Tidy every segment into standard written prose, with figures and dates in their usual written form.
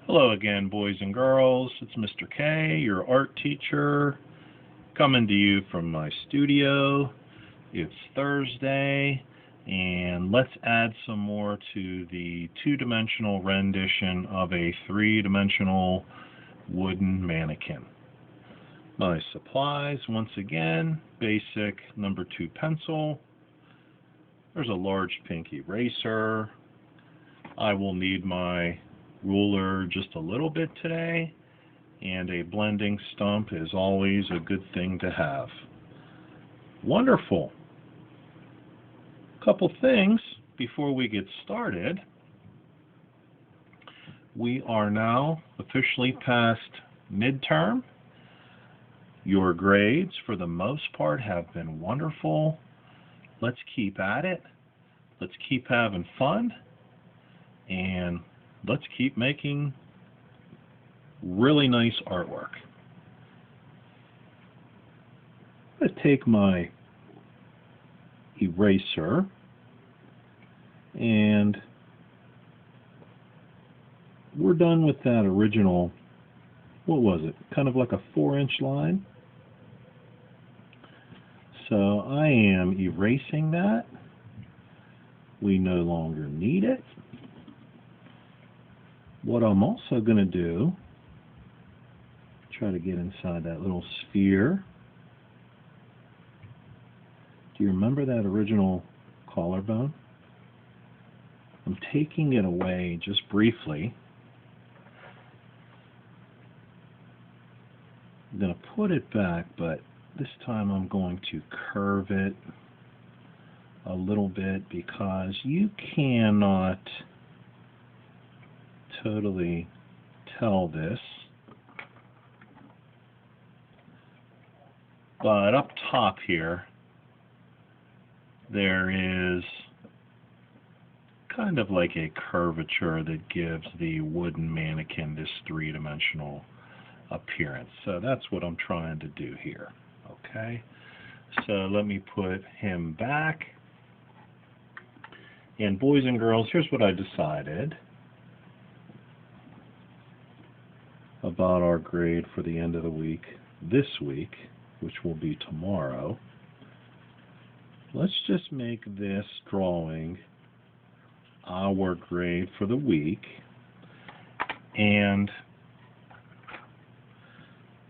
Hello again, boys and girls. It's Mr. K, your art teacher, coming to you from my studio. It's Thursday, and let's add some more to the two-dimensional rendition of a three-dimensional wooden mannequin. My supplies, once again, basic number 2 pencil. There's a large pink eraser. I will need my ruler just a little bit today, and a blending stump is always a good thing to have. Wonderful. Couple things before we get started. We are now officially past midterm. Your grades, for the most part, have been wonderful. Let's keep at it. Let's keep having fun. And let's keep making really nice artwork. I'm going to take my eraser and we're done with that original, what was it, kind of like a 4-inch line. So I am erasing that. We no longer need it. What I'm also going to do, try to get inside that little sphere. Do you remember that original collarbone? I'm taking it away just briefly. I'm going to put it back, but this time I'm going to curve it a little bit because you cannot totally tell this, but up top here there is kind of like a curvature that gives the wooden mannequin this three-dimensional appearance. So that's what I'm trying to do here. Okay, so let me put him back. And boys and girls, here's what I decided about our grade for the end of the week, this week, which will be tomorrow. Let's just make this drawing our grade for the week, and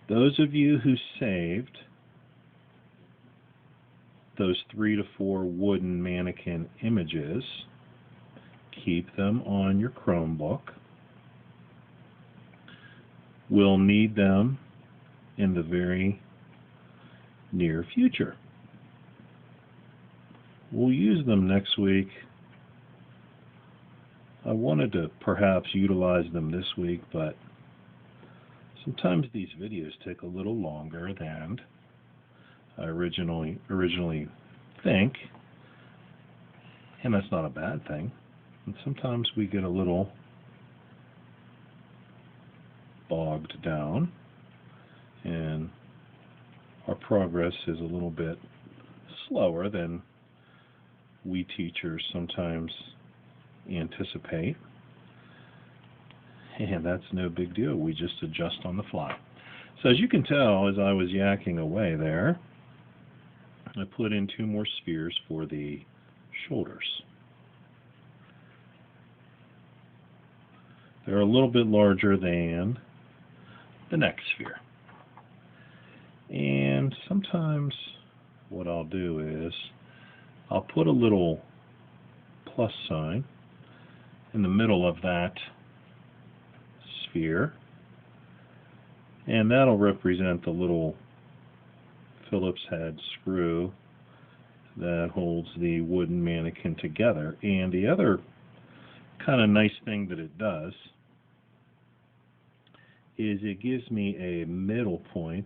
those of you who saved those 3 to 4 wooden mannequin images, keep them on your Chromebook. We'll need them in the very near future. We'll use them next week. I wanted to perhaps utilize them this week, but sometimes these videos take a little longer than I originally think, and that's not a bad thing. And sometimes we get a little bogged down, and our progress is a little bit slower than we teachers sometimes anticipate, and that's no big deal. We just adjust on the fly. So as you can tell, as I was yakking away there, I put in 2 more spheres for the shoulders. They're a little bit larger than the next sphere. And sometimes what I'll do is I'll put a little plus sign in the middle of that sphere, and that'll represent the little Phillips head screw that holds the wooden mannequin together. And the other kind of nice thing that it does is it gives me a middle point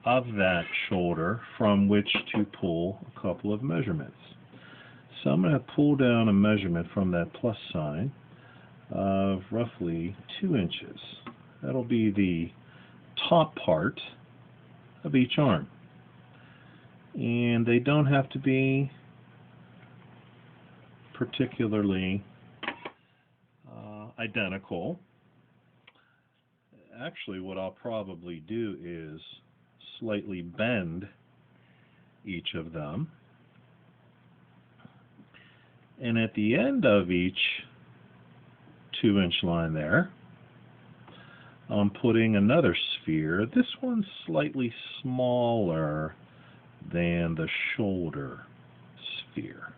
of that shoulder from which to pull a couple of measurements. So I'm going to pull down a measurement from that plus sign of roughly 2 inches. That'll be the top part of each arm. And they don't have to be particularly identical. Actually, what I'll probably do is slightly bend each of them. And at the end of each 2-inch line there, I'm putting another sphere. This one's slightly smaller than the shoulder sphere.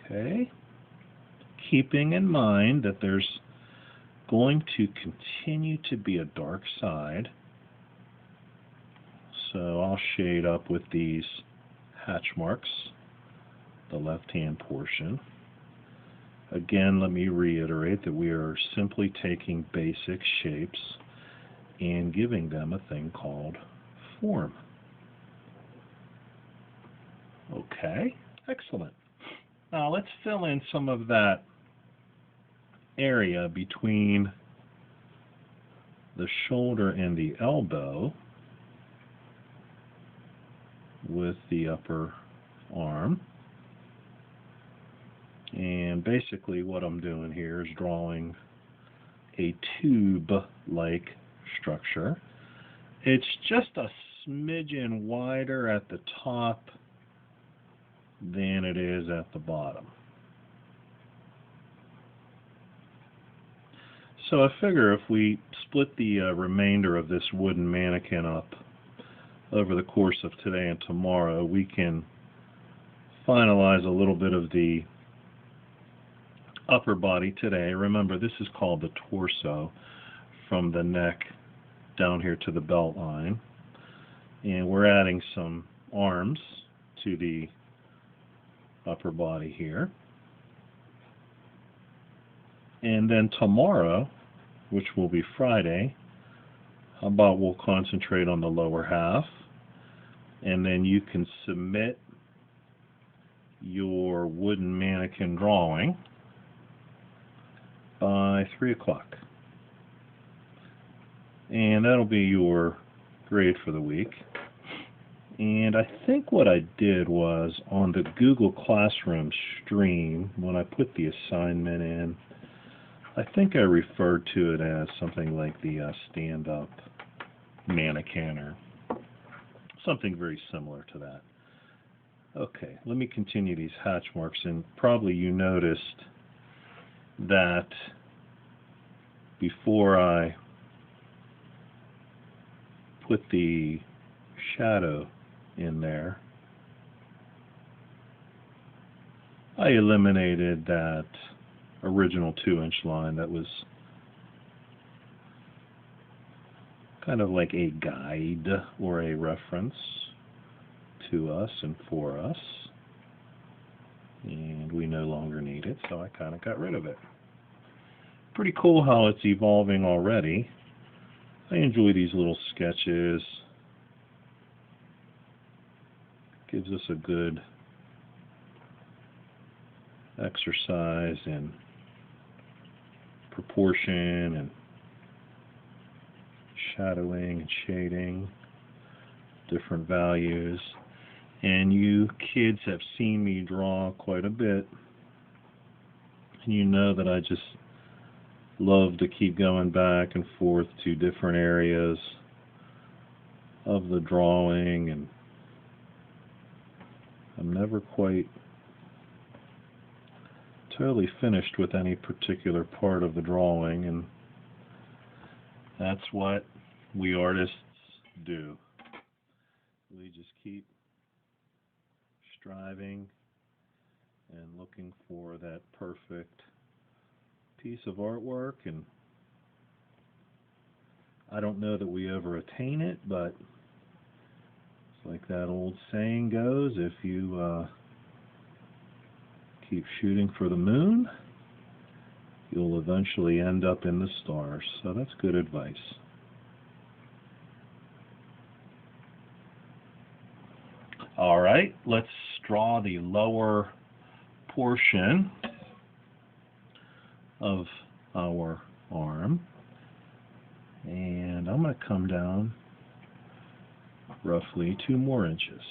Okay. Keeping in mind that there's going to continue to be a dark side, so I'll shade up with these hatch marks the left-hand portion. Again, let me reiterate that we are simply taking basic shapes and giving them a thing called form. Okay, excellent. Now let's fill in some of that area between the shoulder and the elbow with the upper arm. And basically what I'm doing here is drawing a tube-like structure. It's just a smidgen wider at the top than it is at the bottom. So I figure if we split the remainder of this wooden mannequin up over the course of today and tomorrow, we can finalize a little bit of the upper body today. Remember, this is called the torso, from the neck down here to the belt line. And we're adding some arms to the upper body here. And then tomorrow, which will be Friday, how about we'll concentrate on the lower half, and then you can submit your wooden mannequin drawing by 3 o'clock. And that'll be your grade for the week. And I think what I did was on the Google Classroom stream, when I put the assignment in, I think I referred to it as something like the stand-up mannequin or something very similar to that. Okay, let me continue these hatch marks, and probably you noticed that before I put the shadow in there, I eliminated that original 2-inch line that was kind of like a guide or a reference to us and for us, and we no longer need it, so I kind of got rid of it. Pretty cool how it's evolving already. I enjoy these little sketches. Gives us a good exercise in proportion and shadowing and shading, different values. And you kids have seen me draw quite a bit, and you know that I just love to keep going back and forth to different areas of the drawing, and I'm never quite totally finished with any particular part of the drawing, and that's what we artists do. We just keep striving and looking for that perfect piece of artwork, and I don't know that we ever attain it, but it's like that old saying goes, if you keep shooting for the moon, you'll eventually end up in the stars. So that's good advice. All right, let's draw the lower portion of our arm, and I'm going to come down roughly 2 more inches.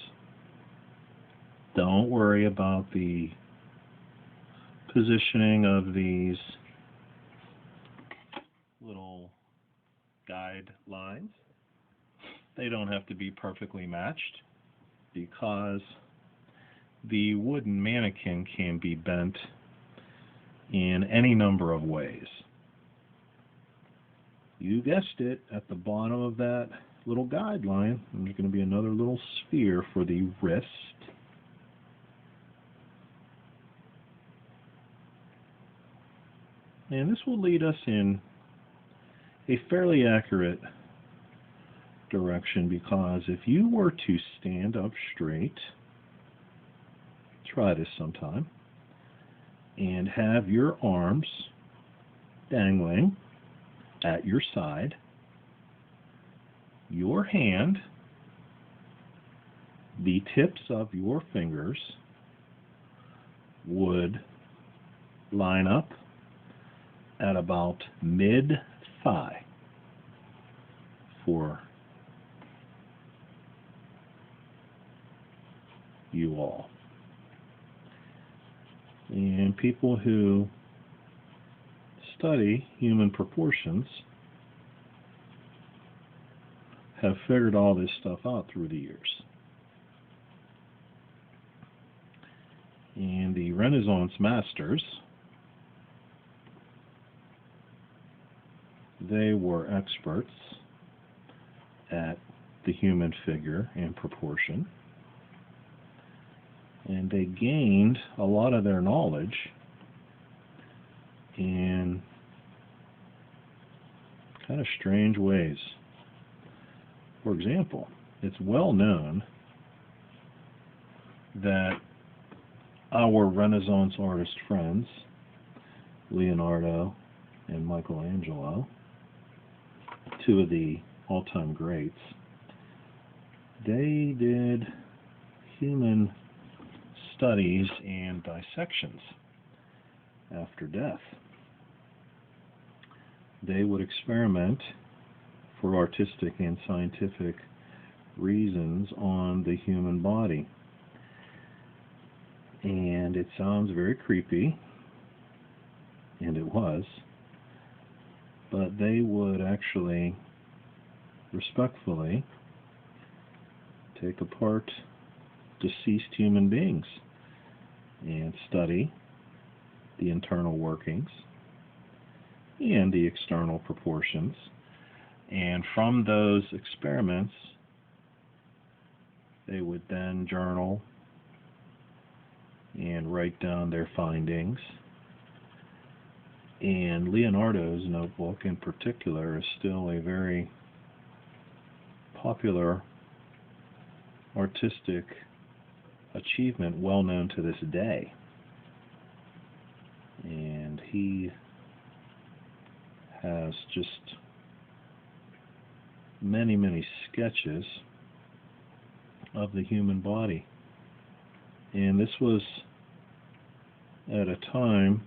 Don't worry about the positioning of these little guidelines. They don't have to be perfectly matched because the wooden mannequin can be bent in any number of ways. You guessed it, at the bottom of that little guideline, there's going to be another little sphere for the wrist. And this will lead us in a fairly accurate direction, because if you were to stand up straight, try this sometime, and have your arms dangling at your side, your hand, the tips of your fingers would line up at about mid-thigh for you all. And people who study human proportions have figured all this stuff out through the years. And the Renaissance masters, they were experts at the human figure and proportion, and they gained a lot of their knowledge in kind of strange ways. For example, it's well known that our Renaissance artist friends, Leonardo and Michelangelo, two of the all-time greats, they did human studies and dissections after death. They would experiment for artistic and scientific reasons on the human body. And it sounds very creepy, and it was, but they would actually respectfully take apart deceased human beings and study the internal workings and the external proportions. And from those experiments, they would then journal and write down their findings. And Leonardo's notebook in particular is still a very popular artistic achievement, well known to this day. And he has just many, many sketches of the human body. And this was at a time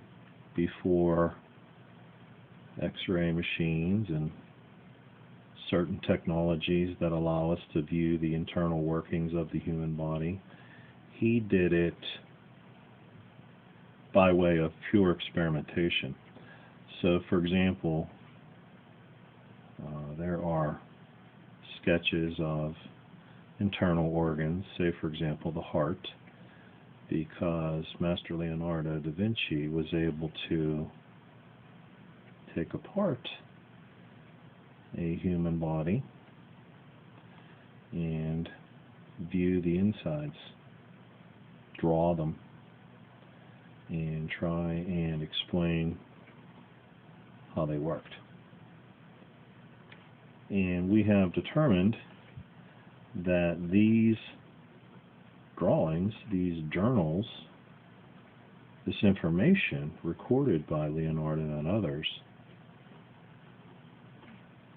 before X-ray machines and certain technologies that allow us to view the internal workings of the human body. He did it by way of pure experimentation. So, for example, there are sketches of internal organs, say for example the heart, because Master Leonardo da Vinci was able to take apart a human body and view the insides, draw them, and try and explain how they worked. And we have determined that these drawings, these journals, this information recorded by Leonardo and others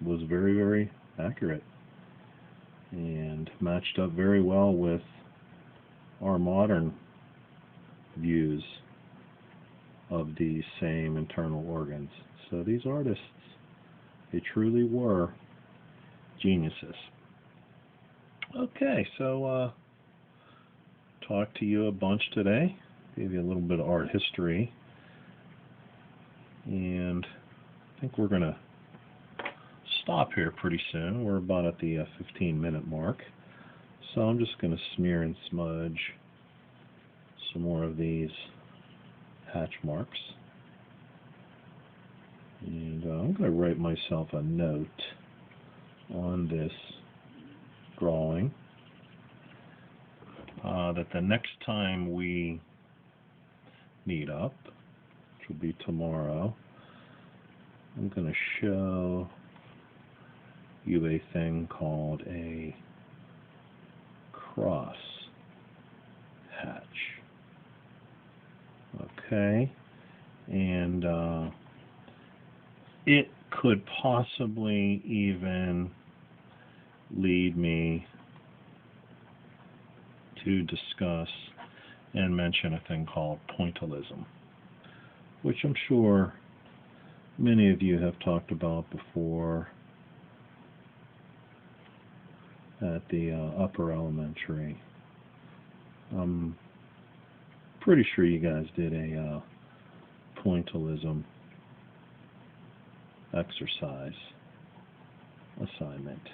was very, very accurate and matched up very well with our modern views of these same internal organs. So these artists, they truly were geniuses. Okay, so talked to you a bunch today, gave you a little bit of art history, and I think we're going to stop here pretty soon. We're about at the 15-minute mark. So I'm just going to smear and smudge some more of these hatch marks. And I'm going to write myself a note on this drawing that the next time we meet up, which will be tomorrow, I'm going to show you a thing called a cross hatch. Okay, and it could possibly even lead me to discuss and mention a thing called pointillism, which I'm sure many of you have talked about before at the upper elementary. I'm pretty sure you guys did a pointillism exercise assignment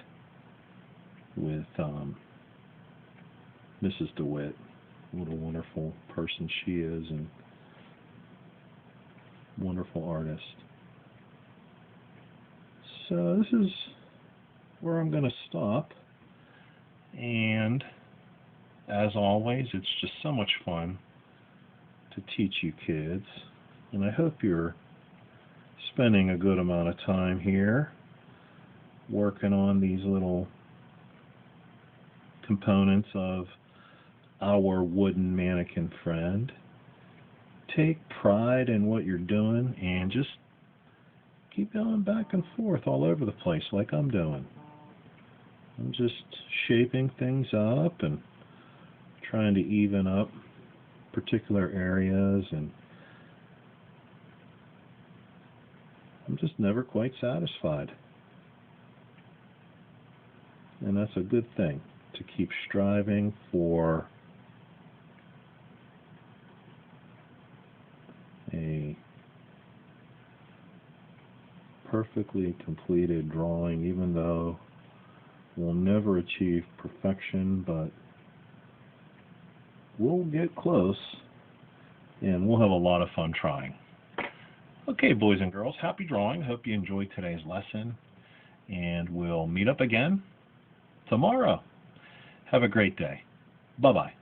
with Mrs. DeWitt. What a wonderful person she is, and wonderful artist. So this is where I'm going to stop, and as always, it's just so much fun to teach you kids, and I hope you're spending a good amount of time here working on these little components of our wooden mannequin friend. Take pride in what you're doing and just keep going back and forth all over the place like I'm doing. I'm just shaping things up and trying to even up particular areas, and I'm just never quite satisfied. And that's a good thing, to keep striving for a perfectly completed drawing, even though we'll never achieve perfection, but we'll get close, and we'll have a lot of fun trying. Okay, boys and girls, happy drawing. Hope you enjoyed today's lesson, and we'll meet up again tomorrow. Have a great day. Bye-bye.